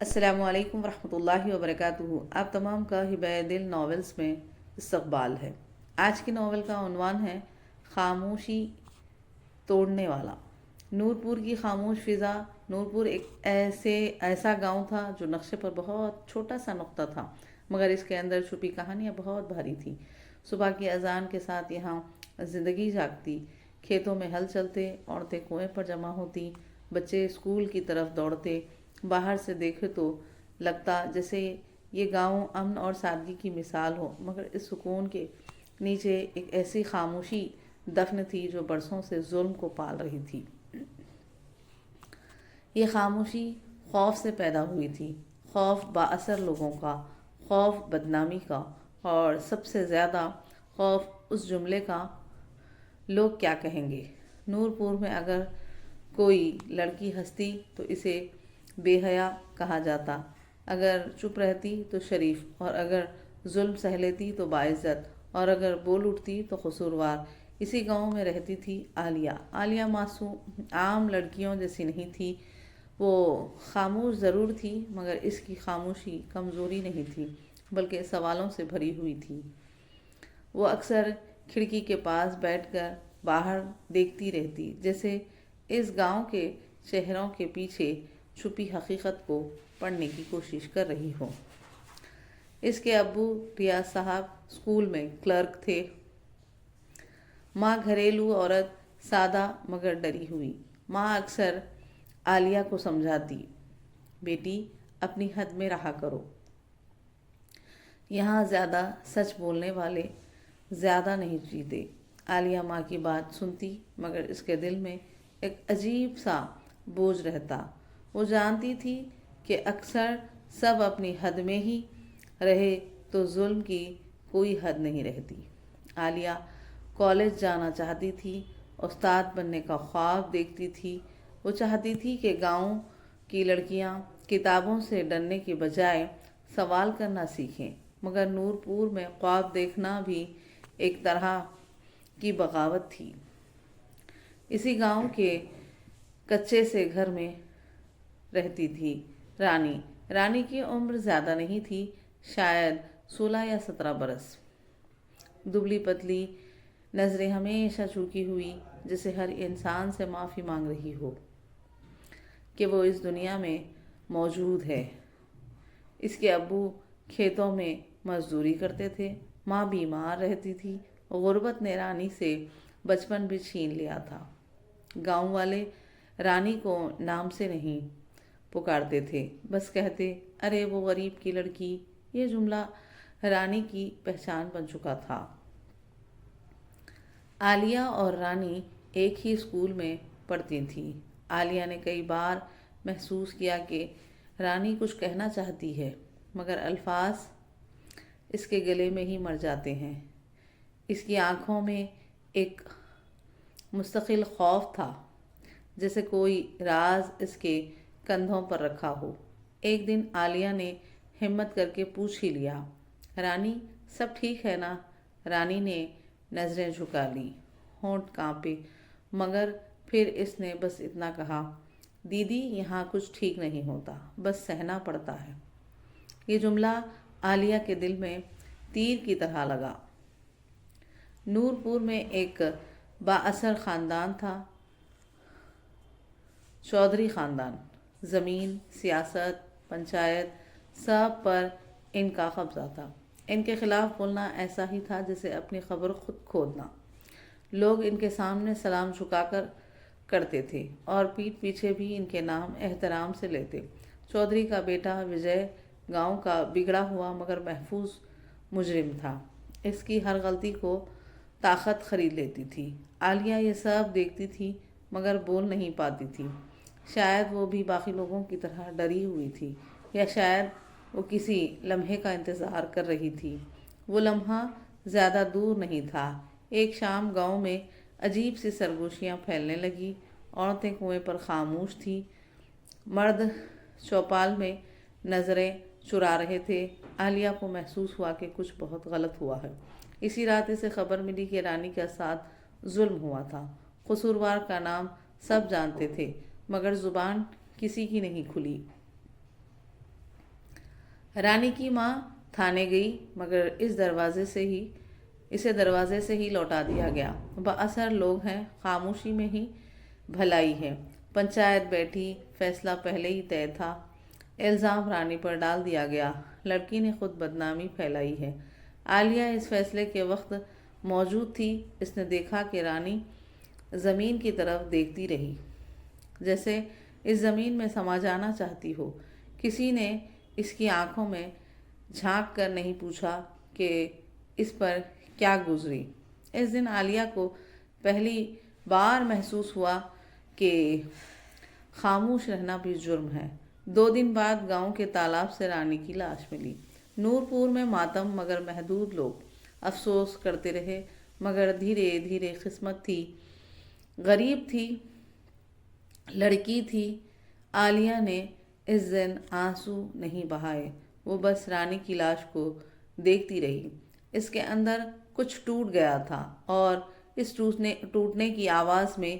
السلام علیکم ورحمۃ اللہ وبرکاتہ۔ آپ تمام کا ہبۂ دل ناولز میں استقبال ہے۔ آج کی ناول کا عنوان ہے خاموشی توڑنے والا۔ نورپور کی خاموش فضا۔ نورپور ایک ایسا گاؤں تھا جو نقشے پر بہت چھوٹا سا نقطہ تھا، مگر اس کے اندر چھپی کہانیاں بہت بھاری تھیں۔ صبح کی اذان کے ساتھ یہاں زندگی جاگتی، کھیتوں میں ہل چلتے، عورتیں کنویں پر جمع ہوتی، بچے اسکول کی طرف دوڑتے۔ باہر سے دیکھے تو لگتا جیسے یہ گاؤں امن اور سادگی کی مثال ہو، مگر اس سکون کے نیچے ایک ایسی خاموشی دفن تھی جو برسوں سے ظلم کو پال رہی تھی۔ یہ خاموشی خوف سے پیدا ہوئی تھی، خوف با اثر لوگوں کا، خوف بدنامی کا، اور سب سے زیادہ خوف اس جملے کا، لوگ کیا کہیں گے۔ نورپور میں اگر کوئی لڑکی ہنستی تو اسے بے حیا کہا جاتا، اگر چپ رہتی تو شریف، اور اگر ظلم سہ لیتی تو باعزت، اور اگر بول اٹھتی تو قصوروار۔ اسی گاؤں میں رہتی تھی عالیہ۔ عالیہ معصوم عام لڑکیوں جیسی نہیں تھی، وہ خاموش ضرور تھی، مگر اس کی خاموشی کمزوری نہیں تھی بلکہ سوالوں سے بھری ہوئی تھی۔ وہ اکثر کھڑکی کے پاس بیٹھ کر باہر دیکھتی رہتی، جیسے اس گاؤں کے چہروں کے پیچھے چھپی حقیقت کو پڑھنے کی کوشش کر رہی ہو۔ اس کے ابو ریاض صاحب اسکول میں کلرک تھے، ماں گھریلو عورت، سادہ مگر ڈری ہوئی۔ ماں اکثر عالیہ کو سمجھاتی، بیٹی اپنی حد میں رہا کرو، یہاں زیادہ سچ بولنے والے زیادہ نہیں جیتے۔ عالیہ ماں کی بات سنتی، مگر اس کے دل میں ایک عجیب سا بوجھ رہتا۔ وہ جانتی تھی کہ اکثر سب اپنی حد میں ہی رہے تو ظلم کی کوئی حد نہیں رہتی۔ عالیہ کالج جانا چاہتی تھی، استاد بننے کا خواب دیکھتی تھی۔ وہ چاہتی تھی کہ گاؤں کی لڑکیاں کتابوں سے ڈرنے کی بجائے سوال کرنا سیکھیں، مگر نورپور میں خواب دیکھنا بھی ایک طرح کی بغاوت تھی۔ اسی گاؤں کے کچے سے گھر میں رہتی تھی رانی۔ رانی کی عمر زیادہ نہیں تھی، شاید 16 یا 17 برس۔ دبلی پتلی، نظریں ہمیشہ جھکی ہوئی، جیسے ہر انسان سے معافی مانگ رہی ہو کہ وہ اس دنیا میں موجود ہے۔ اس کے ابو کھیتوں میں مزدوری کرتے تھے، ماں بیمار رہتی تھی۔ غربت نے رانی سے بچپن بھی چھین لیا تھا۔ گاؤں والے رانی کو نام سے نہیں پکارتے تھے، بس کہتے، ارے وہ غریب کی لڑکی۔ یہ جملہ رانی کی پہچان بن چکا تھا۔ عالیہ اور رانی ایک ہی اسکول میں پڑھتی تھیں۔ عالیہ نے کئی بار محسوس کیا کہ رانی کچھ کہنا چاہتی ہے، مگر الفاظ اس کے گلے میں ہی مر جاتے ہیں۔ اس کی آنکھوں میں ایک مستقل خوف تھا، جیسے کوئی راز اس کے کندھوں پر رکھا ہو۔ ایک دن عالیہ نے ہمت کر کے پوچھ ہی لیا، رانی سب ٹھیک ہے نا؟ رانی نے نظریں جھکا لی، ہونٹ کانپے، مگر پھر اس نے بس اتنا کہا، دیدی یہاں کچھ ٹھیک نہیں ہوتا، بس سہنا پڑتا ہے۔ یہ جملہ عالیہ کے دل میں تیر کی طرح لگا۔ نورپور میں ایک با اثر خاندان تھا، چودھری خاندان۔ زمین، سیاست، پنچایت، سب پر ان کا قبضہ تھا۔ ان کے خلاف بولنا ایسا ہی تھا جیسے اپنی قبر خود کھودنا۔ لوگ ان کے سامنے سلام جھکا کر کرتے تھے، اور پیٹھ پیچھے بھی ان کے نام احترام سے لیتے۔ چودھری کا بیٹا وجے گاؤں کا بگڑا ہوا مگر محفوظ مجرم تھا۔ اس کی ہر غلطی کو طاقت خرید لیتی تھی۔ عالیہ یہ سب دیکھتی تھی، مگر بول نہیں پاتی تھی۔ شاید وہ بھی باقی لوگوں کی طرح ڈری ہوئی تھی، یا شاید وہ کسی لمحے کا انتظار کر رہی تھی۔ وہ لمحہ زیادہ دور نہیں تھا۔ ایک شام گاؤں میں عجیب سی سرگوشیاں پھیلنے لگی۔ عورتیں کنویں پر خاموش تھیں، مرد چوپال میں نظریں چرا رہے تھے۔ عالیہ کو محسوس ہوا کہ کچھ بہت غلط ہوا ہے۔ اسی رات اسے خبر ملی کہ رانی کے ساتھ ظلم ہوا تھا۔ قصوروار کا نام سب جانتے تھے، مگر زبان کسی کی نہیں کھلی۔ رانی کی ماں تھانے گئی مگر اسے دروازے سے ہی لوٹا دیا گیا۔ بااثر لوگ ہیں، خاموشی میں ہی بھلائی ہے۔ پنچایت بیٹھی، فیصلہ پہلے ہی طے تھا، الزام رانی پر ڈال دیا گیا۔ لڑکی نے خود بدنامی پھیلائی ہے۔ عالیہ اس فیصلے کے وقت موجود تھی۔ اس نے دیکھا کہ رانی زمین کی طرف دیکھتی رہی، جیسے اس زمین میں سما جانا چاہتی ہو۔ کسی نے اس کی آنکھوں میں جھانک کر نہیں پوچھا کہ اس پر کیا گزری۔ اس دن عالیہ کو پہلی بار محسوس ہوا کہ خاموش رہنا بھی جرم ہے۔ 2 دن بعد گاؤں کے تالاب سے رانی کی لاش ملی۔ نورپور میں ماتم مگر محدود لوگ افسوس کرتے رہے، مگر دھیرے دھیرے قسمت تھی، غریب تھی، لڑکی تھی۔ عالیہ نے اس دن آنسو نہیں بہائے، وہ بس رانی کی لاش کو دیکھتی رہی۔ اس کے اندر کچھ ٹوٹ گیا تھا اور اس ٹوٹنے کی آواز میں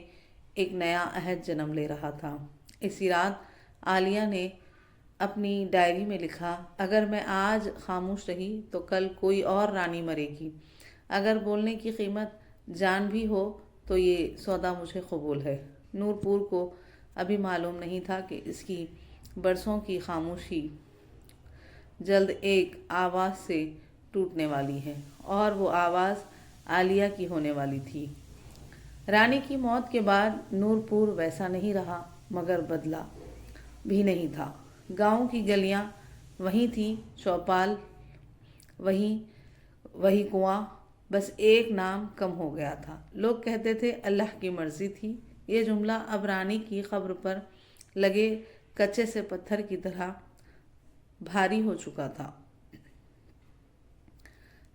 ایک نیا عہد جنم لے رہا تھا۔ اسی رات عالیہ نے اپنی ڈائری میں لکھا، اگر میں آج خاموش رہی تو کل کوئی اور رانی مرے گی۔ اگر بولنے کی قیمت جان بھی ہو تو یہ سودا مجھے قبول ہے۔ نورپور کو ابھی معلوم نہیں تھا کہ اس کی برسوں کی خاموشی جلد ایک آواز سے ٹوٹنے والی ہے، اور وہ آواز عالیہ کی ہونے والی تھی۔ رانی کی موت کے بعد نورپور ویسا نہیں رہا، مگر بدلا بھی نہیں تھا۔ گاؤں کی گلیاں وہی تھیں، چوپال وہی کنواں، بس ایک نام کم ہو گیا تھا۔ لوگ کہتے تھے اللہ کی مرضی تھی۔ یہ جملہ اب رانی کی قبر پر لگے کچے سے پتھر کی طرح بھاری ہو چکا تھا۔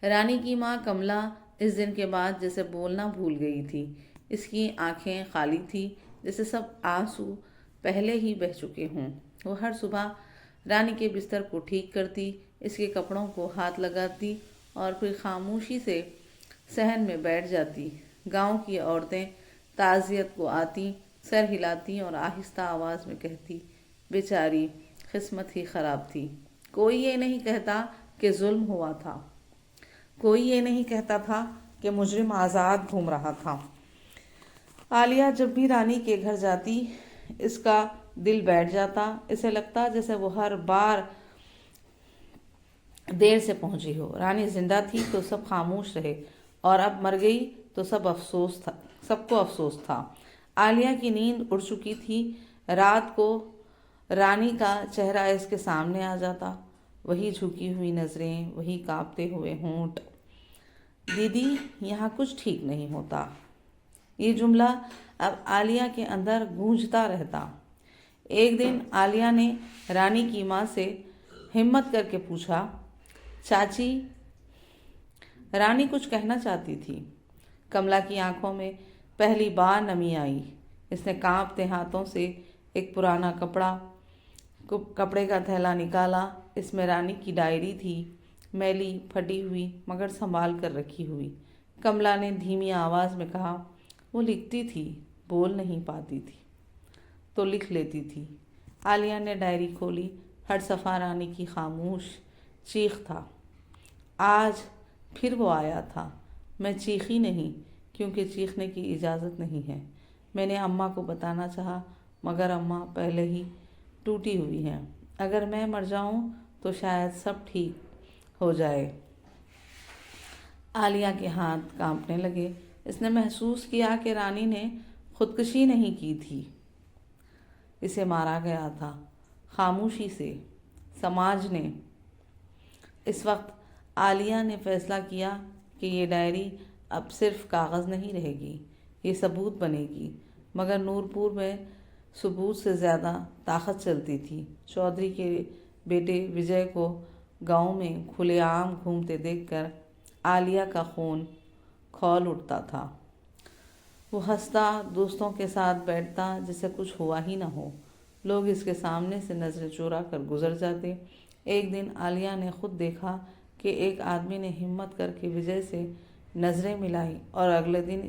رانی کی ماں کملا اس دن کے بعد جیسے بولنا بھول گئی تھی۔ اس کی آنکھیں خالی تھی، جیسے سب آنسو پہلے ہی بہہ چکے ہوں۔ وہ ہر صبح رانی کے بستر کو ٹھیک کرتی، اس کے کپڑوں کو ہاتھ لگاتی اور پھر خاموشی سے صحن میں بیٹھ جاتی۔ گاؤں کی عورتیں تعزیت کو آتی، سر ہلاتی اور آہستہ آواز میں کہتی، بیچاری قسمت ہی خراب تھی۔ کوئی یہ نہیں کہتا کہ ظلم ہوا تھا، کوئی یہ نہیں کہتا تھا کہ مجرم آزاد گھوم رہا تھا۔ عالیہ جب بھی رانی کے گھر جاتی، اس کا دل بیٹھ جاتا۔ اسے لگتا جیسے وہ ہر بار دیر سے پہنچی ہو۔ رانی زندہ تھی تو سب خاموش رہے، اور اب مر گئی تو سب کو افسوس تھا۔ عالیہ کی نیند اڑ چکی تھی۔ رات کو رانی کا چہرہ اس کے سامنے آ جاتا، وہی جھکی ہوئی نظریں، وہی کانپتے ہوئے ہونٹ۔ دیدی، یہاں کچھ ٹھیک نہیں ہوتا۔ یہ جملہ اب عالیہ کے اندر گونجتا رہتا۔ ایک دن عالیہ نے رانی کی ماں سے ہمت کر کے پوچھا، چاچی؟ رانی کچھ کہنا چاہتی تھی۔ کملا کی آنکھوں میں پہلی بار نمی آئی۔ اس نے کانپتے ہاتھوں سے ایک پرانا کپڑے کا تھیلا نکالا۔ اس میں رانی کی ڈائری تھی، میلی پھٹی ہوئی مگر سنبھال کر رکھی ہوئی۔ کملا نے دھیمی آواز میں کہا، وہ لکھتی تھی، بول نہیں پاتی تھی تو لکھ لیتی تھی۔ عالیہ نے ڈائری کھولی۔ ہر صفحہ رانی کی خاموش چیخ تھا۔ آج پھر وہ آیا تھا۔ میں چیخی نہیں، کیونکہ چیخنے کی اجازت نہیں ہے۔ میں نے اماں کو بتانا چاہا، مگر اماں پہلے ہی ٹوٹی ہوئی ہیں۔ اگر میں مر جاؤں تو شاید سب ٹھیک ہو جائے۔ عالیہ کے ہاتھ کانپنے لگے۔ اس نے محسوس کیا کہ رانی نے خودکشی نہیں کی تھی، اسے مارا گیا تھا، خاموشی سے، سماج نے۔ اس وقت عالیہ نے فیصلہ کیا کہ یہ ڈائری اب صرف کاغذ نہیں رہے گی، یہ ثبوت بنے گی۔ مگر نورپور میں ثبوت سے زیادہ طاقت چلتی تھی۔ چودھری کے بیٹے وجے کو گاؤں میں کھلے عام گھومتے دیکھ کر عالیہ کا خون کھول اٹھتا تھا۔ وہ ہنستا، دوستوں کے ساتھ بیٹھتا جیسے کچھ ہوا ہی نہ ہو۔ لوگ اس کے سامنے سے نظریں چرا کر گزر جاتے۔ ایک دن عالیہ نے خود دیکھا کہ ایک آدمی نے ہمت کر کے وجے سے نظریں ملائی، اور اگلے دن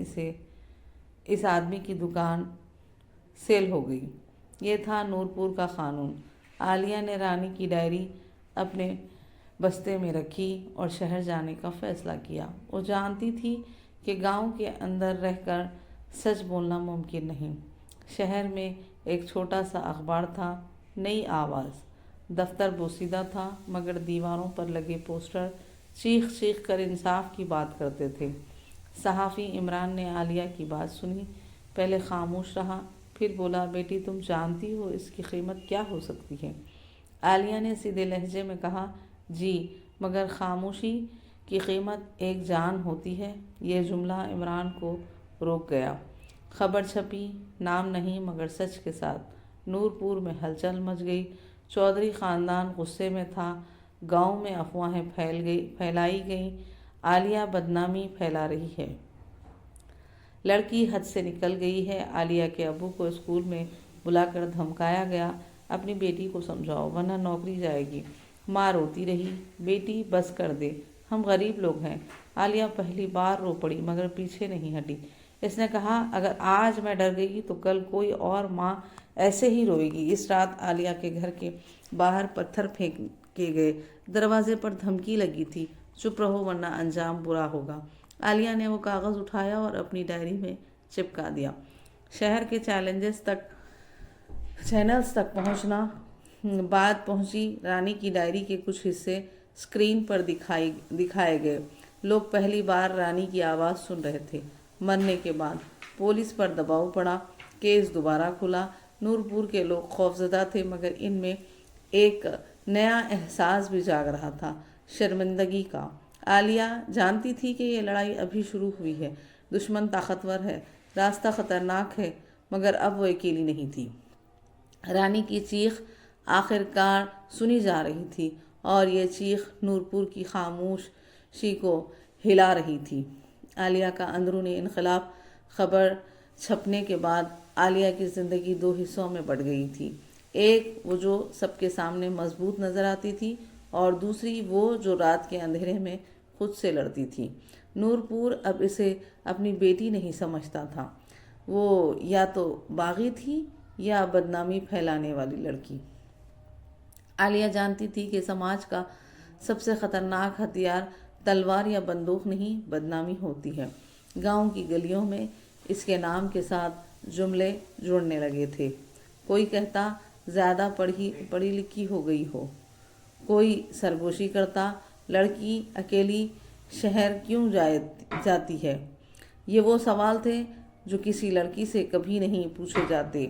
اس آدمی کی دکان سیل ہو گئی۔ یہ تھا نورپور کا قانون۔ عالیہ نے رانی کی ڈائری اپنے بستے میں رکھی اور شہر جانے کا فیصلہ کیا۔ وہ جانتی تھی کہ گاؤں کے اندر رہ کر سچ بولنا ممکن نہیں۔ شہر میں ایک چھوٹا سا اخبار تھا، نئی آواز۔ دفتر بوسیدہ تھا مگر دیواروں پر لگے پوسٹر چیخ چیخ کر انصاف کی بات کرتے تھے۔ صحافی عمران نے عالیہ کی بات سنی، پہلے خاموش رہا، پھر بولا، بیٹی تم جانتی ہو اس کی قیمت کیا ہو سکتی ہے؟ عالیہ نے سیدھے لہجے میں کہا، جی، مگر خاموشی کی قیمت ایک جان ہوتی ہے۔ یہ جملہ عمران کو روک گیا۔ خبر چھپی، نام نہیں مگر سچ کے ساتھ۔ نورپور میں ہلچل مچ گئی، چودھری خاندان غصے میں تھا، گاؤں میں افواہیں پھیلائی گئیں، عالیہ بدنامی پھیلا رہی ہے، لڑکی حد سے نکل گئی ہے۔ عالیہ کے ابو کو اسکول میں بلا کر دھمکایا گیا، اپنی بیٹی کو سمجھاؤ ورنہ نوکری جائے گی۔ ماں روتی رہی، بیٹی بس کر دے، ہم غریب لوگ ہیں۔ عالیہ پہلی بار رو پڑی مگر پیچھے نہیں ہٹی۔ اس نے کہا، اگر آج میں ڈر گئی تو کل کوئی اور ماں ایسے ہی روئے گی۔ اس رات عالیہ کے گھر کے باہر پتھر پھینکے گئے، دروازے پر دھمکی لگی تھی، چپ رہو ورنہ انجام برا ہوگا۔ عالیہ نے وہ کاغذ اٹھایا اور اپنی ڈائری میں چپکا دیا۔ شہر کے چینلز تک پہنچنا بات پہنچی۔ رانی کی ڈائری کے کچھ حصے اسکرین پر دکھائے گئے۔ لوگ پہلی بار رانی کی آواز سن رہے تھے۔ مرنے کے بعد پولیس پر دباؤ پڑا، کیس دوبارہ کھلا۔ نورپور کے لوگ خوفزدہ تھے مگر ان میں ایک نیا احساس بھی جاگ رہا تھا، شرمندگی کا۔ عالیہ جانتی تھی کہ یہ لڑائی ابھی شروع ہوئی ہے، دشمن طاقتور ہے، راستہ خطرناک ہے، مگر اب وہ اکیلی نہیں تھی۔ رانی کی چیخ آخر کار سنی جا رہی تھی اور یہ چیخ نورپور کی خاموشی کو ہلا رہی تھی۔ عالیہ کا اندرونی انقلاب۔ خبر چھپنے کے بعد عالیہ کی زندگی دو حصوں میں بٹ گئی تھی، ایک وہ جو سب کے سامنے مضبوط نظر آتی تھی اور دوسری وہ جو رات کے اندھیرے میں خود سے لڑتی تھی۔ نورپور اب اسے اپنی بیٹی نہیں سمجھتا تھا، وہ یا تو باغی تھی یا بدنامی پھیلانے والی لڑکی۔ عالیہ جانتی تھی کہ سماج کا سب سے خطرناک ہتھیار تلوار یا بندوق نہیں، بدنامی ہوتی ہے۔ گاؤں کی گلیوں میں اس کے نام کے ساتھ جملے جڑنے لگے تھے۔ کوئی کہتا زیادہ پڑھی لکھی ہو گئی ہو، کوئی سرگوشی کرتا لڑکی اکیلی شہر کیوں جاتی ہے۔ یہ وہ سوال تھے جو کسی لڑکی سے کبھی نہیں پوچھے جاتے۔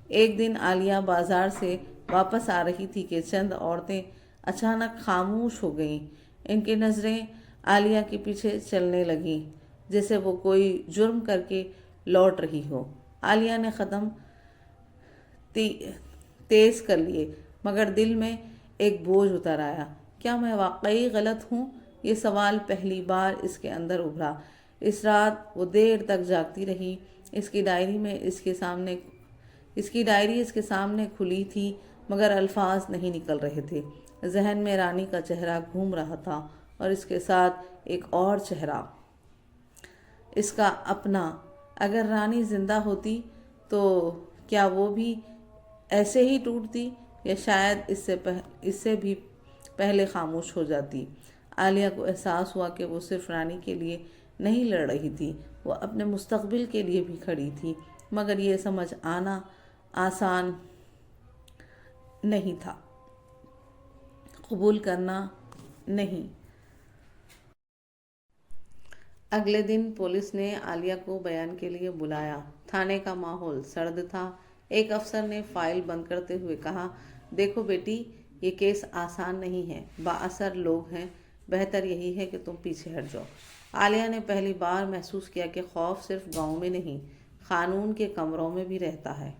ایک دن عالیہ بازار سے واپس آ رہی تھی کہ چند عورتیں اچانک خاموش ہو گئیں۔ ان کی نظریں عالیہ کے پیچھے چلنے لگیں جیسے وہ کوئی جرم کر کے لوٹ رہی ہو۔ عالیہ نے قدم تیز کر لیے مگر دل میں ایک بوجھ اتر آیا۔ کیا میں واقعی غلط ہوں؟ یہ سوال پہلی بار اس کے اندر ابھرا۔ اس رات وہ دیر تک جاگتی رہی۔ اس کی ڈائری اس کے سامنے کھلی تھی مگر الفاظ نہیں نکل رہے تھے۔ ذہن میں رانی کا چہرہ گھوم رہا تھا اور اس کے ساتھ ایک اور چہرہ، اس کا اپنا۔ اگر رانی زندہ ہوتی تو کیا وہ بھی ایسے ہی ٹوٹتی یا شاید اس سے بھی پہلے خاموش ہو جاتی؟ عالیہ کو احساس ہوا کہ وہ صرف رانی کے لیے نہیں لڑ رہی تھی، وہ اپنے مستقبل کے لیے بھی کھڑی تھی، مگر یہ سمجھ آنا آسان نہیں تھا، قبول کرنا نہیں۔ اگلے دن پولیس نے عالیہ کو بیان کے لیے بلایا۔ تھانے کا ماحول سرد تھا۔ ایک افسر نے فائل بند کرتے ہوئے کہا، دیکھو بیٹی، یہ کیس آسان نہیں ہے، بااثر لوگ ہیں، بہتر یہی ہے کہ تم پیچھے ہٹ جاؤ۔ عالیہ نے پہلی بار محسوس کیا کہ خوف صرف گاؤں میں نہیں، قانون کے کمروں میں بھی رہتا ہے۔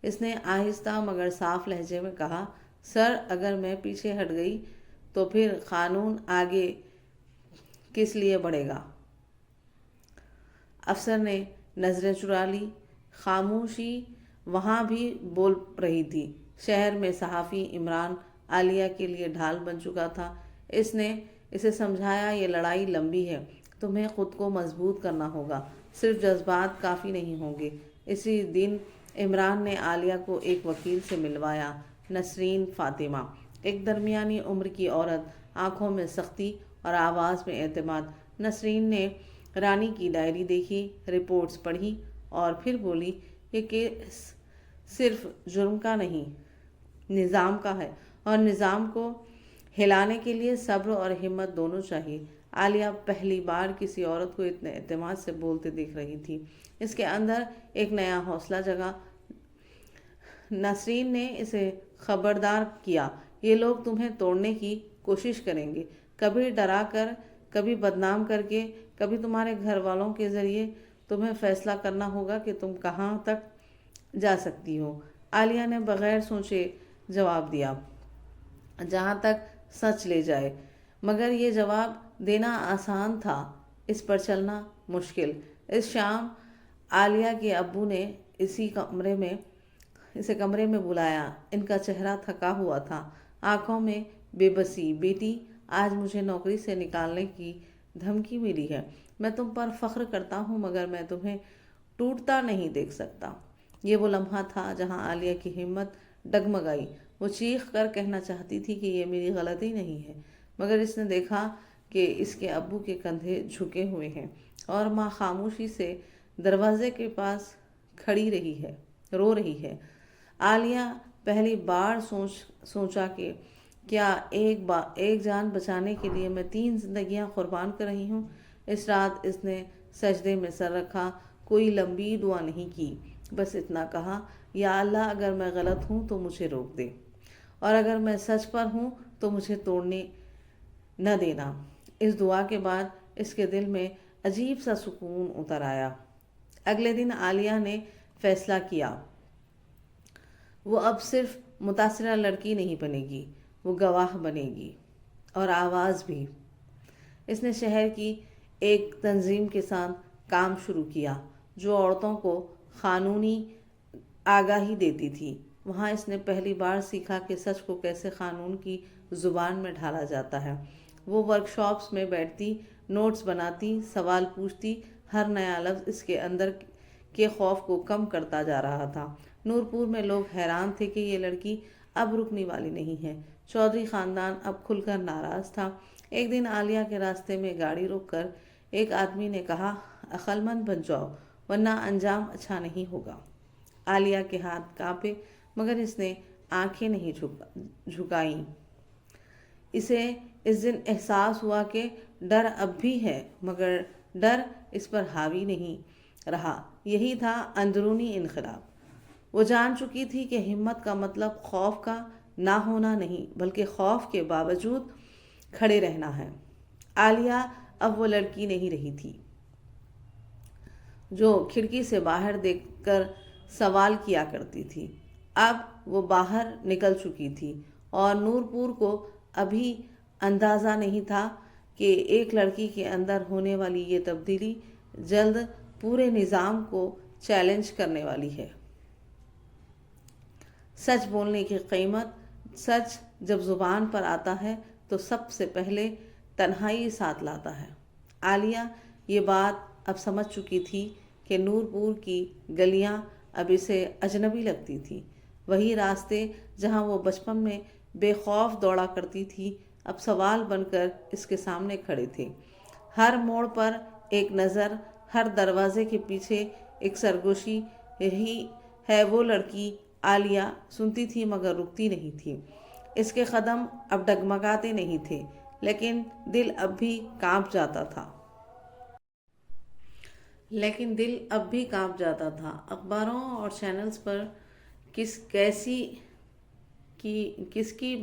اس نے آہستہ مگر صاف لہجے میں کہا، سر، اگر میں پیچھے ہٹ گئی تو پھر قانون آگے کس لیے بڑھے گا؟ افسر نے نظریں چرا لی۔ خاموشی وہاں بھی بول رہی تھی۔ شہر میں صحافی عمران عالیہ کے لیے ڈھال بن چکا تھا۔ اس نے اسے سمجھایا، یہ لڑائی لمبی ہے، تمہیں خود کو مضبوط کرنا ہوگا، صرف جذبات کافی نہیں ہوں گے۔ اسی دن عمران نے عالیہ کو ایک وکیل سے ملوایا، نسرین فاطمہ۔ ایک درمیانی عمر کی عورت، آنکھوں میں سختی اور آواز میں اعتماد۔ نسرین نے رانی کی ڈائری دیکھی، رپورٹس پڑھی اور پھر بولی، یہ کیس صرف جرم کا نہیں، نظام کا ہے، اور نظام کو ہلانے کے لیے صبر اور ہمت دونوں چاہیے۔ عالیہ پہلی بار کسی عورت کو اتنے اعتماد سے بولتے دیکھ رہی تھی۔ اس کے اندر ایک نیا حوصلہ جگا۔ نسرین نے اسے خبردار کیا، یہ لوگ تمہیں توڑنے کی کوشش کریں گے، کبھی ڈرا کر، کبھی بدنام کر کے، کبھی تمہارے گھر والوں کے ذریعے۔ تمہیں فیصلہ کرنا ہوگا کہ تم کہاں تک جا سکتی ہو۔ عالیہ نے بغیر سوچے جواب دیا، جہاں تک سچ لے جائے۔ مگر یہ جواب دینا آسان تھا، اس پر چلنا مشکل۔ اس شام عالیہ کے ابو نے اسے کمرے میں بلایا۔ ان کا چہرہ تھکا ہوا تھا، آنکھوں میں بے بسی۔ بیٹی، آج مجھے نوکری سے نکالنے کی دھمکی ملی ہے۔ میں تم پر فخر کرتا ہوں، مگر میں تمہیں ٹوٹتا نہیں دیکھ سکتا۔ یہ وہ لمحہ تھا جہاں عالیہ کی ہمت ڈگمگائی۔ وہ چیخ کر کہنا چاہتی تھی کہ یہ میری غلطی نہیں ہے، مگر اس نے دیکھا کہ اس کے ابو کے کندھے جھکے ہوئے ہیں اور ماں خاموشی سے دروازے کے پاس کھڑی رو رہی ہے۔ عالیہ پہلی بار سوچا کہ کیا ایک جان بچانے کے لیے میں 3 زندگیاں قربان کر رہی ہوں۔ اس رات اس نے سجدے میں سر رکھا، کوئی لمبی دعا نہیں کی، بس اتنا کہا، یا اللہ، اگر میں غلط ہوں تو مجھے روک دے، اور اگر میں سچ پر ہوں تو مجھے توڑنے نہ دینا۔ اس دعا کے بعد اس کے دل میں عجیب سا سکون اتر آیا۔ اگلے دن عالیہ نے فیصلہ کیا، وہ اب صرف متاثرہ لڑکی نہیں بنے گی، وہ گواہ بنے گی، اور آواز بھی۔ اس نے شہر کی ایک تنظیم کے ساتھ کام شروع کیا جو عورتوں کو قانونی آگاہی دیتی تھی۔ وہاں اس نے پہلی بار سیکھا کہ سچ کو کیسے قانون کی زبان میں ڈھالا جاتا ہے۔ وہ ورکشاپس میں بیٹھتی، نوٹس بناتی، سوال پوچھتی، ہر نیا لفظ اس کے اندر کے خوف کو کم کرتا جا رہا تھا۔ نورپور میں لوگ حیران تھے کہ یہ لڑکی اب رکنے والی نہیں ہے۔ چودھری خاندان اب کھل کر ناراض تھا۔ ایک دن عالیہ کے راستے میں گاڑی روک کر ایک آدمی نے کہا، عقل مند بن جاؤ ورنہ انجام اچھا نہیں ہوگا۔ عالیہ کے ہاتھ کانپے، مگر اس نے آنکھیں نہیں جھکائیں۔ اسے اس دن احساس ہوا کہ ڈر اب بھی ہے، مگر ڈر اس پر حاوی نہیں رہا۔ یہی تھا اندرونی انقلاب۔ وہ جان چکی تھی کہ ہمت کا مطلب خوف کا نہ ہونا نہیں، بلکہ خوف کے باوجود کھڑے رہنا ہے۔ عالیہ اب وہ لڑکی نہیں رہی تھی جو کھڑکی سے باہر دیکھ کر سوال کیا کرتی تھی۔ اب وہ باہر نکل چکی تھی، اور نورپور کو ابھی اندازہ نہیں تھا کہ ایک لڑکی کے اندر ہونے والی یہ تبدیلی جلد پورے نظام کو چیلنج کرنے والی ہے۔ سچ بولنے کی قیمت۔ سچ جب زبان پر آتا ہے تو سب سے پہلے تنہائی ساتھ لاتا ہے۔ عالیہ یہ بات اب سمجھ چکی تھی کہ نورپور کی گلیاں اب اسے اجنبی لگتی تھی۔ وہی راستے جہاں وہ بچپن میں بے خوف دوڑا کرتی تھی، اب سوال بن کر اس کے سامنے کھڑے تھے۔ ہر موڑ پر ایک نظر، ہر دروازے کے پیچھے ایک سرگوشی۔ یہی ہے وہ لڑکی۔ عالیہ سنتی تھی مگر رکتی نہیں تھی۔ اس کے قدم اب ڈگمگاتے نہیں تھے، لیکن دل اب بھی کانپ جاتا تھا۔ اخباروں اور چینلز پر کیس کی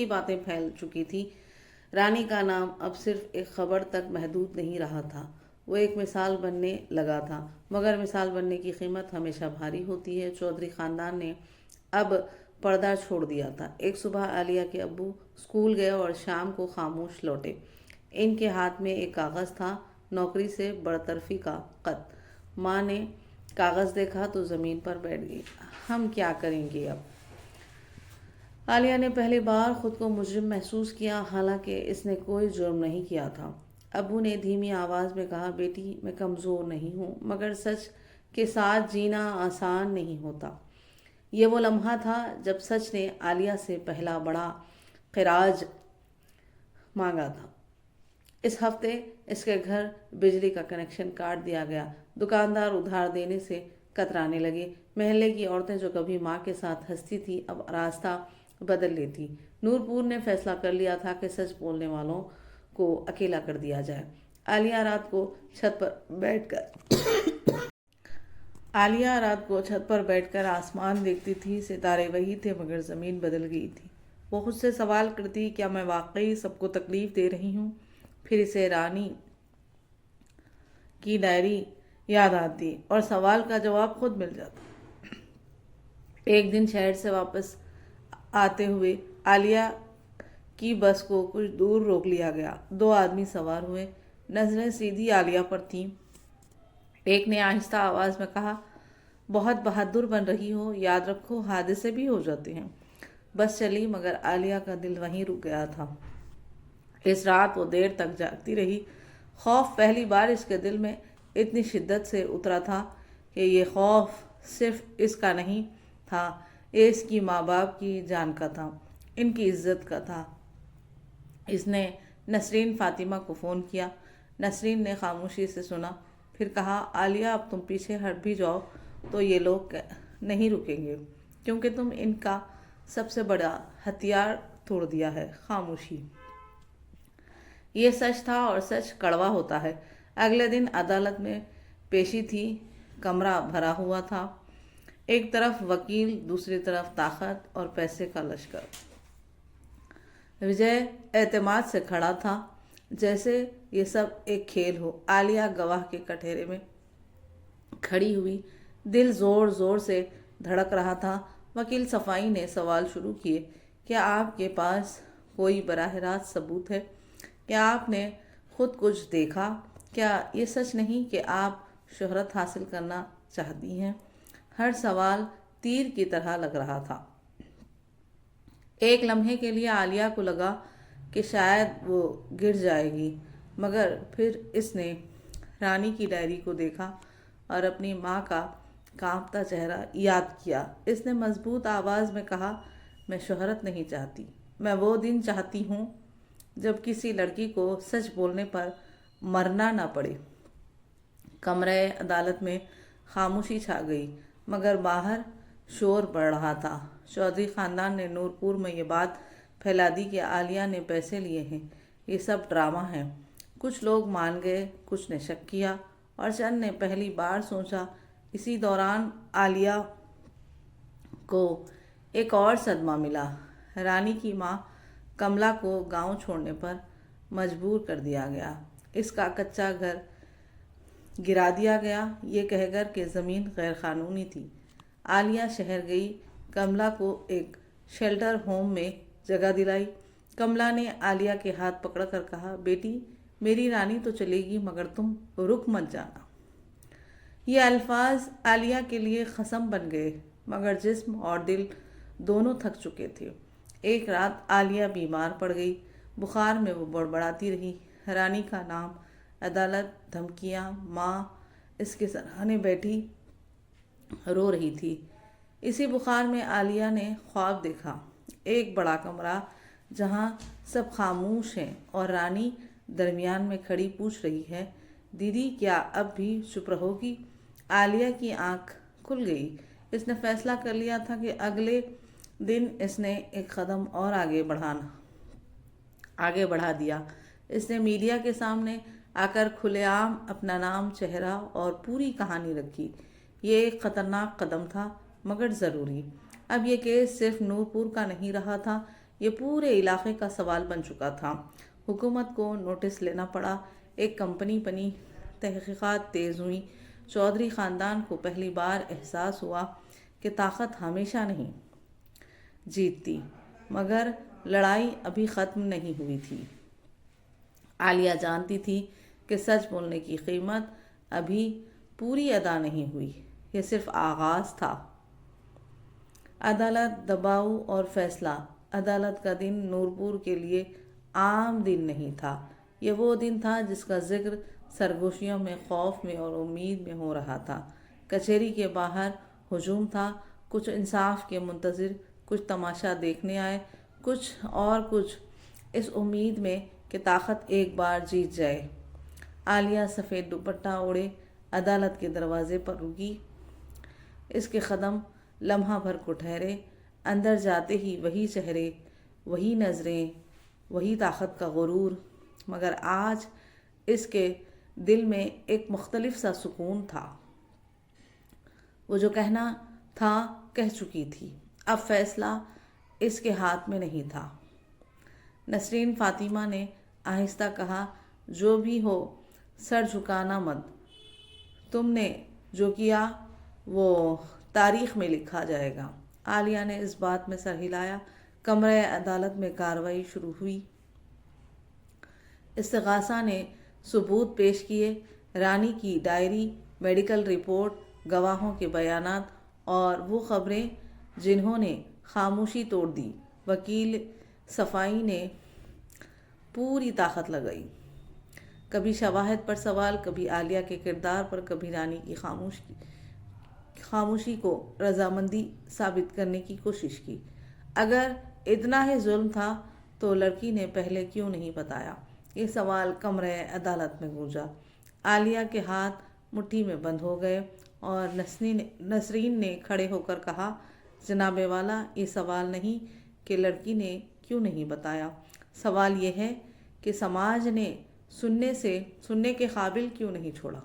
باتیں پھیل چکی تھی۔ رانی کا نام اب صرف ایک خبر تک محدود نہیں رہا تھا، وہ ایک مثال بننے لگا تھا، مگر مثال بننے کی قیمت ہمیشہ بھاری ہوتی ہے۔ چودھری خاندان نے اب پردہ چھوڑ دیا تھا۔ ایک صبح عالیہ کے ابو اسکول گئے اور شام کو خاموش لوٹے۔ ان کے ہاتھ میں ایک کاغذ تھا، نوکری سے برطرفی کا خط۔ ماں نے کاغذ دیکھا تو زمین پر بیٹھ گئی۔ ہم کیا کریں گے اب؟ عالیہ نے پہلی بار خود کو مجرم محسوس کیا، حالانکہ اس نے کوئی جرم نہیں کیا تھا۔ ابو نے دھیمی آواز میں کہا، بیٹی، میں کمزور نہیں ہوں، مگر سچ کے ساتھ جینا آسان نہیں ہوتا۔ یہ وہ لمحہ تھا جب سچ نے عالیہ سے پہلا بڑا خراج مانگا تھا۔ اس ہفتے اس کے گھر بجلی کا کنیکشن کاٹ دیا گیا۔ دکاندار ادھار دینے سے کترانے لگے۔ محلے کی عورتیں جو کبھی ماں کے ساتھ ہنستی تھی اب راستہ بدل لیتی۔ نور پور نے فیصلہ کر لیا تھا کہ سچ بولنے والوں کو اکیلا کر دیا جائے۔ عالیہ رات کو چھت پر بیٹھ کر آسمان دیکھتی تھی۔ ستارے وہی تھے مگر زمین بدل گئی تھی۔ وہ خود سے سوال کرتی، کیا میں واقعی سب کو تکلیف دے رہی ہوں؟ پھر اسے رانی کی ڈائری یاد آتی اور سوال کا جواب خود مل جاتا۔ ایک دن شہر سے واپس آتے ہوئے عالیہ کی بس کو کچھ دور روک لیا گیا۔ 2 آدمی سوار ہوئے۔ نظریں سیدھی عالیہ پر تھیں۔ ایک نے آہستہ آواز میں کہا، بہت بہادر بن رہی ہو، یاد رکھو حادثے بھی ہو جاتے ہیں۔ بس چلی مگر عالیہ کا دل وہیں رک گیا تھا۔ اس رات وہ دیر تک جاگتی رہی۔ خوف پہلی بار اس کے دل میں اتنی شدت سے اترا تھا کہ یہ خوف صرف اس کا نہیں تھا، یہ اس کی ماں باپ کی جان کا تھا، ان کی عزت کا تھا۔ اس نے نسرین فاطمہ کو فون کیا۔ نسرین نے خاموشی سے سنا، پھر کہا، عالیہ اب تم پیچھے ہٹ بھی جاؤ تو یہ لوگ نہیں رکیں گے، کیونکہ تم ان کا سب سے بڑا ہتھیار توڑ دیا ہے، خاموشی۔ یہ سچ تھا اور سچ کڑوا ہوتا ہے۔ اگلے دن عدالت میں پیشی تھی۔ کمرہ بھرا ہوا تھا۔ ایک طرف وکیل، دوسری طرف طاقت اور پیسے کا لشکر۔ وجے اعتماد سے کھڑا تھا جیسے یہ سب ایک کھیل ہو۔ عالیہ گواہ کے کٹہرے میں کھڑی ہوئی، دل زور زور سے دھڑک رہا تھا۔ وکیل صفائی نے سوال شروع کیے، کیا آپ کے پاس کوئی براہ راست ثبوت ہے؟ کیا آپ نے خود کچھ دیکھا؟ کیا یہ سچ نہیں کہ آپ شہرت حاصل کرنا چاہتی ہیں؟ ہر سوال تیر کی طرح لگ رہا تھا۔ ایک لمحے کے لیے عالیہ کو لگا کہ شاید وہ گر جائے گی، مگر پھر اس نے رانی کی ڈائری کو دیکھا اور اپنی ماں کا کانپتا چہرہ یاد کیا۔ اس نے مضبوط آواز میں کہا، میں شہرت نہیں چاہتی، میں وہ دن چاہتی ہوں جب کسی لڑکی کو سچ بولنے پر مرنا نہ پڑے۔ کمرہ عدالت میں خاموشی چھا گئی، مگر باہر شور بڑھ رہا تھا۔ چودھری خاندان نے نور پور میں یہ بات پھیلا دی کہ عالیہ نے پیسے لیے ہیں، یہ سب ڈرامہ ہے۔ کچھ لوگ مان گئے، کچھ نے شک کیا اور چند نے پہلی بار سوچا۔ اسی دوران عالیہ کو ایک اور صدمہ ملا۔ رانی کی ماں کملا کو گاؤں چھوڑنے پر مجبور کر دیا گیا۔ اس کا کچا گھر گرا دیا گیا، یہ کہہ کر کہ زمین غیر قانونی تھی۔ عالیہ شہر گئی، کملا کو ایک شیلٹر ہوم میں جگہ دلائی۔ کملا نے عالیہ کے ہاتھ پکڑ کر کہا، بیٹی میری رانی تو چلے گی مگر تم رک مت جانا۔ یہ الفاظ عالیہ کے لیے قسم بن گئے، مگر جسم اور دل دونوں تھک چکے تھے۔ ایک رات عالیہ بیمار پڑ گئی، بخار میں وہ بڑبڑاتی رہی۔ رانی کا نام، عدالت، دھمکیاں، ماں اس کے سرانے بیٹھی رو رہی تھی۔ اسی بخار میں عالیہ نے خواب دیکھا، ایک بڑا کمرہ جہاں سب خاموش ہیں اور رانی درمیان میں کھڑی پوچھ رہی ہے، دیدی کیا اب بھی چپ رہو گی؟ عالیہ کی آنکھ کھل گئی۔ اس نے فیصلہ کر لیا تھا کہ اگلے دن اس نے ایک قدم اور آگے بڑھا دیا۔ اس نے میڈیا کے سامنے آ کر کھلے عام اپنا نام، چہرہ اور پوری کہانی رکھی۔ یہ ایک خطرناک قدم تھا مگر ضروری۔ اب یہ کیس صرف نور پور کا نہیں رہا تھا، یہ پورے علاقے کا سوال بن چکا تھا۔ حکومت کو نوٹس لینا پڑا، ایک کمپنی بنی، تحقیقات تیز ہوئیں۔ چودھری خاندان کو پہلی بار احساس ہوا کہ طاقت ہمیشہ نہیں جیتتی، مگر لڑائی ابھی ختم نہیں ہوئی تھی۔ عالیہ جانتی تھی کہ سچ بولنے کی قیمت ابھی پوری ادا نہیں ہوئی، یہ صرف آغاز تھا۔ عدالت، دباؤ اور فیصلہ۔ عدالت کا دن نور پور کے لیے عام دن نہیں تھا، یہ وہ دن تھا جس کا ذکر سرگوشیوں میں، خوف میں اور امید میں ہو رہا تھا۔ کچہری کے باہر ہجوم تھا، کچھ انصاف کے منتظر، کچھ تماشا دیکھنے آئے، کچھ اس امید میں کہ طاقت ایک بار جیت جائے۔ عالیہ سفید دوپٹہ اوڑھے عدالت کے دروازے پر رکی۔ اس کے قدم لمحہ بھر کو ٹھہرے۔ اندر جاتے ہی وہی چہرے، وہی نظریں، وہی طاقت کا غرور، مگر آج اس کے دل میں ایک مختلف سا سکون تھا۔ وہ جو کہنا تھا کہہ چکی تھی، اب فیصلہ اس کے ہاتھ میں نہیں تھا۔ نسرین فاطمہ نے آہستہ کہا، جو بھی ہو سر جھکانا مت، تم نے جو کیا وہ تاریخ میں لکھا جائے گا۔ عالیہ نے اس بات میں سر ہلایا۔ کمرہ عدالت میں کارروائی شروع ہوئی۔ استغاثہ نے ثبوت پیش کیے، رانی کی ڈائری، میڈیکل رپورٹ، گواہوں کے بیانات اور وہ خبریں جنہوں نے خاموشی توڑ دی۔ وکیل صفائی نے پوری طاقت لگائی، کبھی شواہد پر سوال، کبھی عالیہ کے کردار پر، کبھی رانی کی خاموشی کو رضامندی ثابت کرنے کی کوشش کی۔ اگر اتنا ہی ظلم تھا تو لڑکی نے پہلے کیوں نہیں بتایا؟ یہ سوال کمرہ عدالت میں گونجا۔ عالیہ کے ہاتھ مٹھی میں بند ہو گئے اور نسرین نے کھڑے ہو کر کہا، جناب والا، یہ سوال نہیں کہ لڑکی نے کیوں نہیں بتایا، سوال یہ ہے کہ سماج نے سننے کے قابل کیوں نہیں چھوڑا۔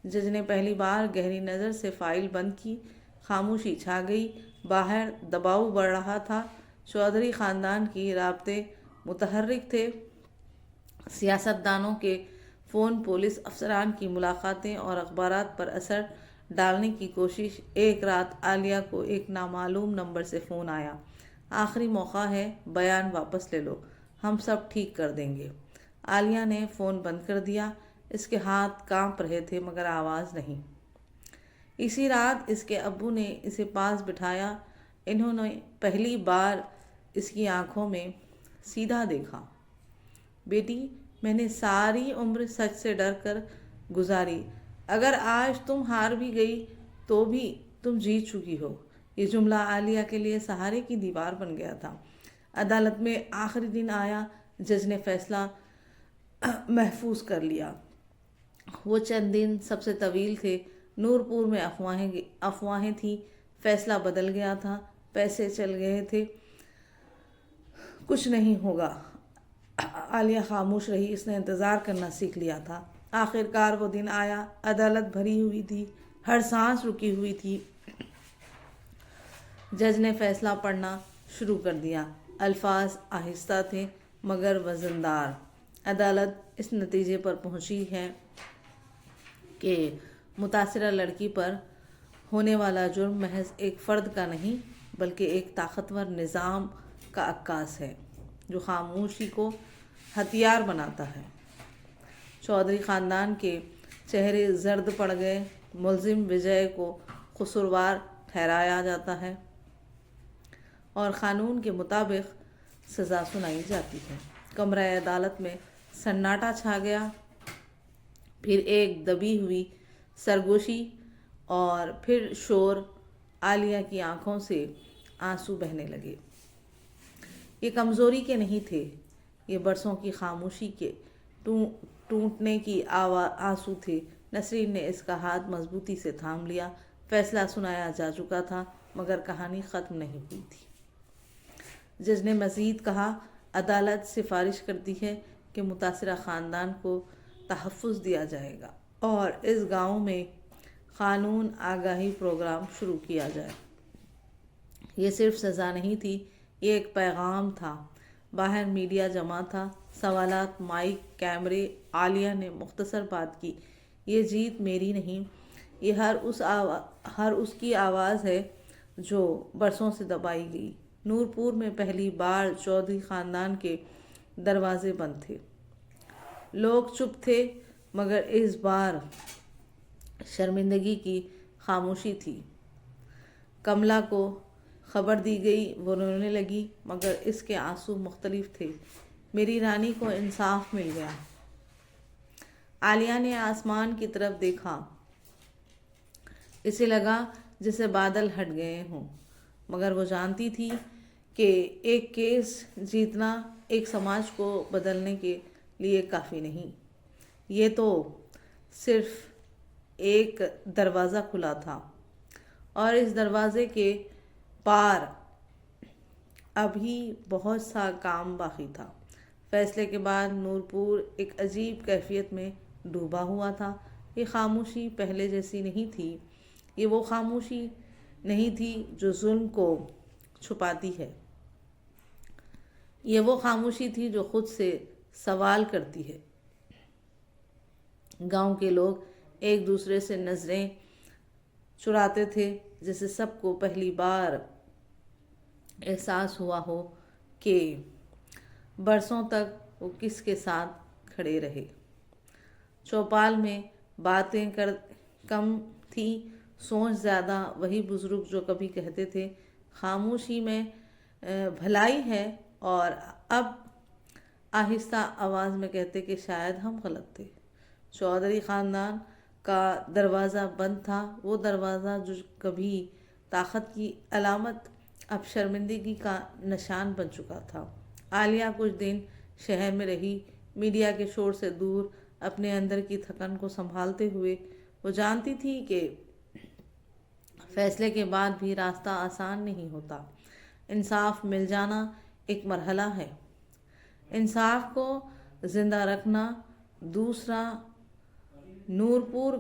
جج نے پہلی بار گہری نظر سے فائل بند کی۔ خاموشی چھا گئی۔ باہر دباؤ بڑھ رہا تھا۔ چودھری خاندان کی رابطے متحرک تھے۔ سیاستدانوں کے فون، پولیس افسران کی ملاقاتیں اور اخبارات پر اثر ڈالنے کی کوشش۔ ایک رات عالیہ کو ایک نامعلوم نمبر سے فون آیا، آخری موقع ہے، بیان واپس لے لو، ہم سب ٹھیک کر دیں گے۔ عالیہ نے فون بند کر دیا۔ اس کے ہاتھ کانپ رہے تھے مگر آواز نہیں۔ اسی رات اس کے ابو نے اسے پاس بٹھایا۔ انہوں نے پہلی بار اس کی آنکھوں میں سیدھا دیکھا۔ بیٹی، میں نے ساری عمر سچ سے ڈر کر گزاری، اگر آج تم ہار بھی گئی تو بھی تم جیت چکی ہو۔ یہ جملہ عالیہ کے لیے سہارے کی دیوار بن گیا تھا۔ عدالت میں آخری دن آیا۔ جج نے فیصلہ محفوظ کر لیا۔ وہ چند دن سب سے طویل تھے۔ نورپور میں افواہیں تھیں، فیصلہ بدل گیا تھا، پیسے چل گئے تھے، کچھ نہیں ہوگا۔ عالیہ خاموش رہی۔ اس نے انتظار کرنا سیکھ لیا تھا۔ آخر کار وہ دن آیا۔ عدالت بھری ہوئی تھی، ہر سانس رکی ہوئی تھی۔ جج نے فیصلہ پڑھنا شروع کر دیا۔ الفاظ آہستہ تھے مگر وزندار۔ عدالت اس نتیجے پر پہنچی ہے کہ متاثرہ لڑکی پر ہونے والا جرم محض ایک فرد کا نہیں بلکہ ایک طاقتور نظام کا عکاس ہے جو خاموشی کو ہتھیار بناتا ہے۔ چودھری خاندان کے چہرے زرد پڑ گئے۔ ملزم وجے کو قصوروار ٹھہرایا جاتا ہے اور قانون کے مطابق سزا سنائی جاتی ہے۔ کمرہ عدالت میں سناٹا چھا گیا۔ پھر ایک دبی ہوئی سرگوشی اور پھر شور۔ عالیہ کی آنکھوں سے آنسو بہنے لگے۔ یہ کمزوری کے نہیں تھے، یہ برسوں کی خاموشی کے ٹوٹنے کی آنسو تھے۔ نسرین نے اس کا ہاتھ مضبوطی سے تھام لیا۔ فیصلہ سنایا جا چکا تھا مگر کہانی ختم نہیں ہوئی تھی۔ جج نے مزید کہا، عدالت سفارش کرتی ہے کہ متاثرہ خاندان کو تحفظ دیا جائے گا اور اس گاؤں میں قانون آگاہی پروگرام شروع کیا جائے۔ یہ صرف سزا نہیں تھی، یہ ایک پیغام تھا۔ باہر میڈیا جمع تھا، سوالات، مائک، کیمرے۔ عالیہ نے مختصر بات کی، یہ جیت میری نہیں، یہ ہر اس کی آواز ہے جو برسوں سے دبائی گئی۔ نورپور میں پہلی بار چودھری خاندان کے دروازے بند تھے۔ لوگ چپ تھے مگر اس بار شرمندگی کی خاموشی تھی۔ کملا کو خبر دی گئی، وہ رونے لگی مگر اس کے آنسو مختلف تھے۔ میری رانی کو انصاف مل گیا۔ عالیہ نے آسمان کی طرف دیکھا۔ اسے لگا جیسے بادل ہٹ گئے ہوں، مگر وہ جانتی تھی کہ ایک کیس جیتنا ایک سماج کو بدلنے کے لیے کافی نہیں۔ یہ تو صرف ایک دروازہ کھلا تھا، اور اس دروازے کے پار ابھی بہت سا کام باقی تھا۔ فیصلے کے بعد نورپور ایک عجیب کیفیت میں ڈوبا ہوا تھا۔ یہ خاموشی پہلے جیسی نہیں تھی۔ یہ وہ خاموشی نہیں تھی جو ظلم کو چھپاتی ہے۔ یہ وہ خاموشی تھی جو خود سے سوال کرتی ہے۔ گاؤں کے لوگ ایک دوسرے سے نظریں چراتے تھے، جیسے سب کو پہلی بار احساس ہوا ہو کہ برسوں تک وہ کس کے ساتھ کھڑے رہے۔ چوپال میں باتیں کم تھیں، سوچ زیادہ۔ وہی بزرگ جو کبھی کہتے تھے خاموشی میں بھلائی ہے، اور اب آہستہ آواز میں کہتے کہ شاید ہم غلط تھے۔ چودھری خاندان کا دروازہ بند تھا، وہ دروازہ جو کبھی طاقت کی علامت اب شرمندگی کا نشان بن چکا تھا۔ عالیہ کچھ دن شہر میں رہی، میڈیا کے شور سے دور، اپنے اندر کی تھکن کو سنبھالتے ہوئے۔ وہ جانتی تھی کہ فیصلے کے بعد بھی راستہ آسان نہیں ہوتا۔ انصاف مل جانا ایک مرحلہ ہے، انصاف کو زندہ رکھنا دوسرا۔ نورپور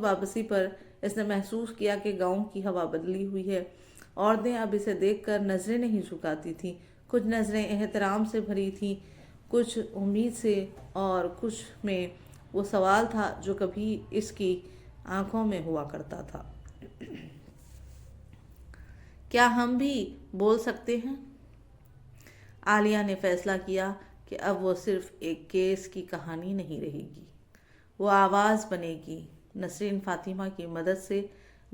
واپسی پر اس نے محسوس کیا کہ گاؤں کی ہوا بدلی ہوئی ہے۔ عورتیں اب اسے دیکھ کر نظریں نہیں جھکاتی تھیں۔ کچھ نظریں احترام سے بھری تھیں، کچھ امید سے، اور کچھ میں وہ سوال تھا جو کبھی اس کی آنکھوں میں ہوا کرتا تھا۔ کیا ہم بھی بول سکتے ہیں؟ عالیہ نے فیصلہ کیا کہ اب وہ صرف ایک کیس کی کہانی نہیں رہے گی، وہ آواز بنے گی۔ نسرین فاطمہ کی مدد سے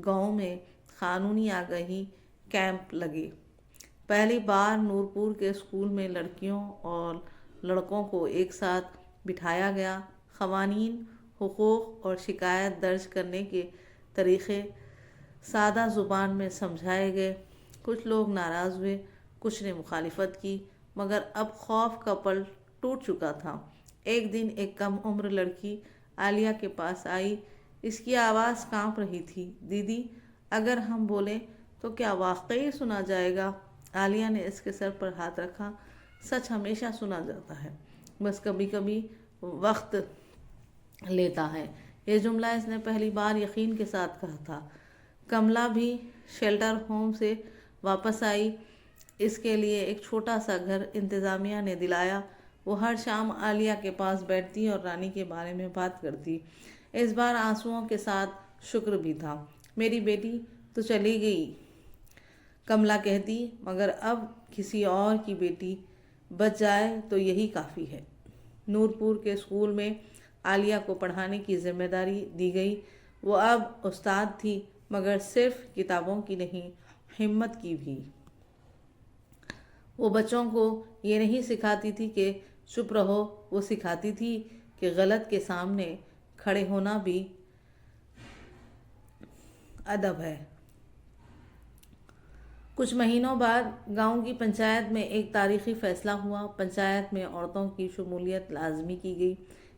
گاؤں میں قانونی آگاہی کیمپ لگے۔ پہلی بار نورپور کے اسکول میں لڑکیوں اور لڑکوں کو ایک ساتھ بٹھایا گیا۔ قوانین، حقوق اور شکایت درج کرنے کے طریقے سادہ زبان میں سمجھائے گئے۔ کچھ لوگ ناراض ہوئے، کچھ نے مخالفت کی، مگر اب خوف کا پل ٹوٹ چکا تھا۔ ایک دن ایک کم عمر لڑکی عالیہ کے پاس آئی۔ اس کی آواز کانپ رہی تھی۔ دیدی، اگر ہم بولیں تو کیا واقعی سنا جائے گا؟ عالیہ نے اس کے سر پر ہاتھ رکھا۔ سچ ہمیشہ سنا جاتا ہے، بس کبھی کبھی وقت لیتا ہے۔ یہ جملہ اس نے پہلی بار یقین کے ساتھ کہا تھا۔ کملا بھی شیلٹر ہوم سے واپس آئی۔ اس کے لیے ایک چھوٹا سا گھر انتظامیہ نے دلایا۔ وہ ہر شام عالیہ کے پاس بیٹھتی اور رانی کے بارے میں بات کرتی۔ اس بار آنسوؤں کے ساتھ شکر بھی تھا۔ میری بیٹی تو چلی گئی، کملا کہتی، مگر اب کسی اور کی بیٹی بچ جائے تو یہی کافی ہے۔ نورپور کے اسکول میں عالیہ کو پڑھانے کی ذمہ داری دی گئی۔ وہ اب استاد تھی، مگر صرف کتابوں کی نہیں، ہمت کی بھی۔ وہ بچوں کو یہ نہیں سکھاتی تھی کہ چپ رہو، وہ سکھاتی تھی کہ غلط کے سامنے کھڑے ہونا بھی ادب ہے۔ کچھ مہینوں بعد گاؤں کی پنچایت میں ایک تاریخی فیصلہ ہوا۔ پنچایت میں عورتوں کی شمولیت لازمی کی گئی۔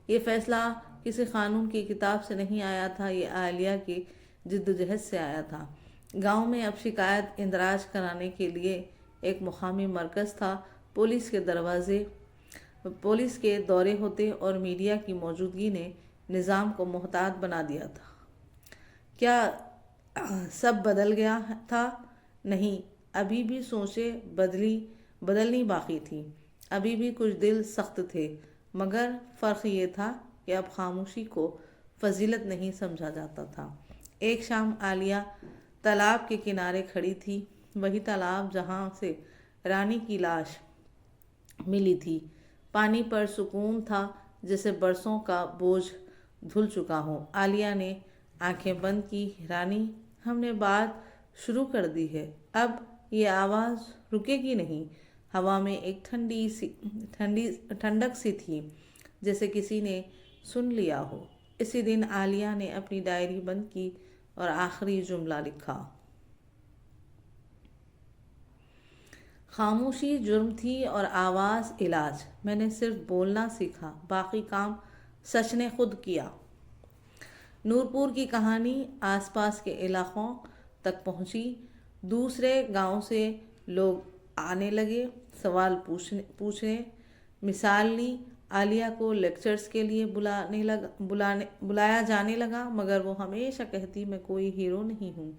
یہ فیصلہ کسی قانون کی کتاب سے نہیں آیا تھا، یہ عالیہ کی جدوجہد سے آیا تھا۔ گاؤں میں اب شکایت اندراج کرانے کے لیے ایک مقامی مرکز تھا۔ پولیس کے دورے ہوتے اور میڈیا کی موجودگی نے نظام کو محتاط بنا دیا تھا۔ کیا سب بدل گیا تھا؟ نہیں، ابھی بھی سوچیں بدلنی باقی تھی، ابھی بھی کچھ دل سخت تھے، مگر فرق یہ تھا کہ اب خاموشی کو فضیلت نہیں سمجھا جاتا تھا۔ ایک شام عالیہ تالاب کے کنارے کھڑی تھی، وہی تالاب جہاں سے رانی کی لاش ملی تھی۔ پانی پر سکون تھا، جیسے برسوں کا بوجھ دھل چکا ہو۔ عالیہ نے آنکھیں بند کی۔ رانی، ہم نے بات شروع کر دی ہے، اب یہ آواز رکے گی نہیں۔ ہوا میں ایک ٹھنڈک سی تھی، جیسے کسی نے سن لیا ہو۔ اسی دن عالیہ نے اپنی ڈائری بند کی اور آخری جملہ لکھا، خاموشی جرم تھی اور آواز علاج، میں نے صرف بولنا سیکھا، باقی کام سچ نے خود کیا۔ نورپور کی کہانی آس پاس کے علاقوں تک پہنچی، دوسرے گاؤں سے لوگ آنے لگے، سوال پوچھنے، مثال لی۔ عالیہ کو لیکچرز کے لیے بلایا جانے لگا، مگر وہ ہمیشہ کہتی میں کوئی ہیرو نہیں ہوں،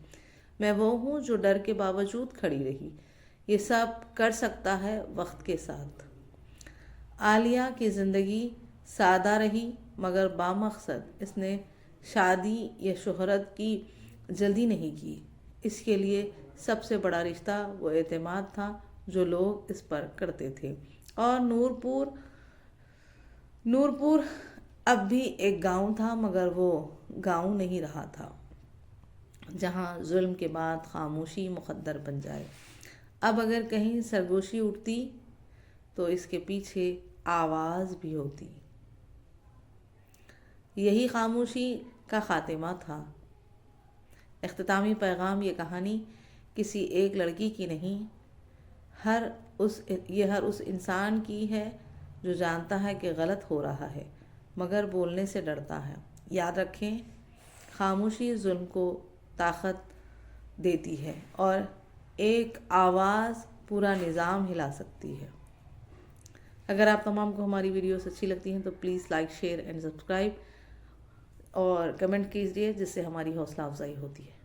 میں وہ ہوں جو ڈر کے باوجود کھڑی رہی، یہ سب کر سکتا ہے وقت کے ساتھ۔ عالیہ کی زندگی سادہ رہی مگر بامقصد، اس نے شادی یا شہرت کی جلدی نہیں کی، اس کے لیے سب سے بڑا رشتہ وہ اعتماد تھا جو لوگ اس پر کرتے تھے۔ اور نورپور اب بھی ایک گاؤں تھا، مگر وہ گاؤں نہیں رہا تھا جہاں ظلم کے بعد خاموشی مقدر بن جائے۔ اب اگر کہیں سرگوشی اٹھتی تو اس کے پیچھے آواز بھی ہوتی۔ یہی خاموشی کا خاتمہ تھا۔ اختتامی پیغام، یہ کہانی کسی ایک لڑکی کی نہیں، یہ ہر اس انسان کی ہے جو جانتا ہے کہ غلط ہو رہا ہے مگر بولنے سے ڈرتا ہے۔ یاد رکھیں، خاموشی ظلم کو طاقت دیتی ہے اور ایک آواز پورا نظام ہلا سکتی ہے۔ اگر آپ تمام کو ہماری ویڈیوز اچھی لگتی ہیں تو please like, share and subscribe اور کمنٹ کیجیے، جس سے ہماری حوصلہ افزائی ہوتی ہے۔